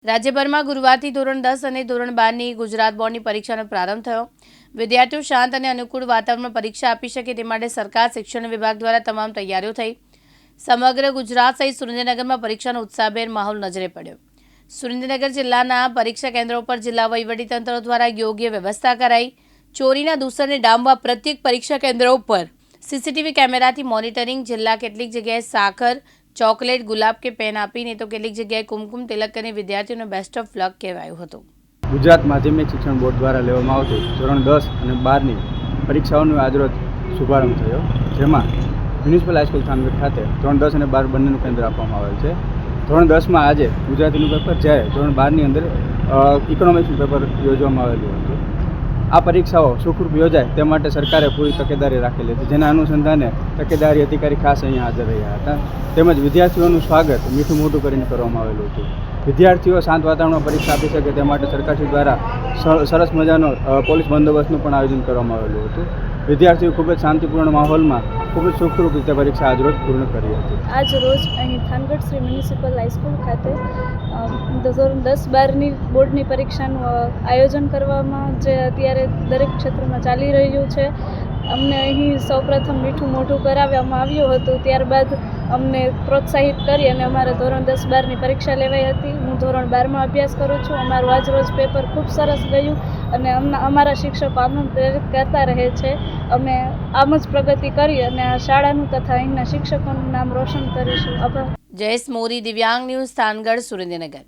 રાજ્યભરમાં ગુરુવારથી ધોરણ 10 અને ધોરણ 12ની ગુજરાત બોર્ડની પરીક્ષાનો પ્રારંભ થયો। વિદ્યાર્થીઓ શાંત અને અનુકૂળ વાતાવરણમાં પરીક્ષા આપી શકે તે માટે સરકાર શિક્ષણ વિભાગ દ્વારા તમામ તૈયારીઓ થઈ। સમગ્ર ગુજરાત સહિત સુરેન્દ્રનગરમાં પરીક્ષાનો ઉત્સાહભેર માહોલ નજરે પડ્યો। સુરેન્દ્રનગર જિલ્લાના પરીક્ષા કેન્દ્રો પર જિલ્લા વહીવટીતંત્ર દ્વારા યોગ્ય વ્યવસ્થા કરાઈ। ચોરીના દૂષણને ડામવા પ્રત્યેક પરીક્ષા કેન્દ્રો પર સીસીટીવી કેમેરાથી મોનિટરિંગ। જિલ્લા કેટલીક જગ્યાએ સાકર, ચોકલેટ, ગુલાબ કે પેન આપીને તો કેટલીક જગ્યાએ કુમકુમ તિલક કરીને વિદ્યાર્થીઓને બેસ્ટ ઓફ લક કહેવાયું હતું। ગુજરાત માધ્યમિક શિક્ષણ બોર્ડ દ્વારા લેવામાં આવતી ધોરણ 10 અને 12ની પરીક્ષાઓનો આજરોજ શુભારંભ થયો, જેમાં મ્યુનિસિપલ હાઈસ્કૂલ થાનગઢ ખાતે ધોરણ 10 અને 12 બંનેનું કેન્દ્ર આપવામાં આવેલ છે। ધોરણ 10માં આજે ગુજરાતીનું પેપર, જ્યારે ધોરણ 12ની અંદર ઇકોનોમિક્સનું પેપર યોજવામાં આવેલું હતું। આ પરીક્ષાઓ સુખરૂપ યોજાય તે માટે સરકારે પૂરી તકેદારી રાખેલી હતી, જેના અનુસંધાને તકેદારી અધિકારી ખાસ અહીંયા હાજર રહ્યા હતા। તેમજ વિદ્યાર્થીઓનું સ્વાગત મીઠું મોઢું કરીને કરવામાં આવેલું હતું। વિદ્યાર્થીઓ શાંત વાતાવરણમાં પરીક્ષા આપી શકે તે માટે સરકારશ્રી દ્વારા સરસ મજાનો પોલીસ બંદોબસ્તનું પણ આયોજન કરવામાં આવેલું હતું। વિદ્યાર્થીઓ ખૂબ જ શાંતિપૂર્ણ માહોલમાં ખૂબ જ સુખરૂપ રીતે પરીક્ષા આજરોજ પૂર્ણ કરી હતી। આજ રોજ અહીં થાનગઢ શ્રી મ્યુનિસિપલ હાઈસ્કૂલ ખાતે ધોરણ 10-12ની બોર્ડની પરીક્ષાનું આયોજન કરવામાં જે અત્યારે દરેક ક્ષેત્રમાં ચાલી રહ્યું છે। અમને અહીં સૌપ્રથમ મીઠું મોઢું કરાવવામાં આવ્યું હતું, ત્યારબાદ અમને પ્રોત્સાહિત કરી અને અમારે ધોરણ 10-12ની પરીક્ષા લેવાઈ હતી। હું ધોરણ 12માં અભ્યાસ કરું છું। અમારું આજરોજ પેપર ખૂબ સરસ ગયું અને અમારા શિક્ષકો આમ પ્રેરિત કરતા રહે છે। અમે આમ જ પ્રગતિ કરી અને આ શાળાનું તથા અહીંના શિક્ષકોનું નામ રોશન કરીશું। આભાર। જયેશ મોરી, દિવ્યાંગ ન્યૂઝ, થાનગઢ, સુરેન્દ્રનગર।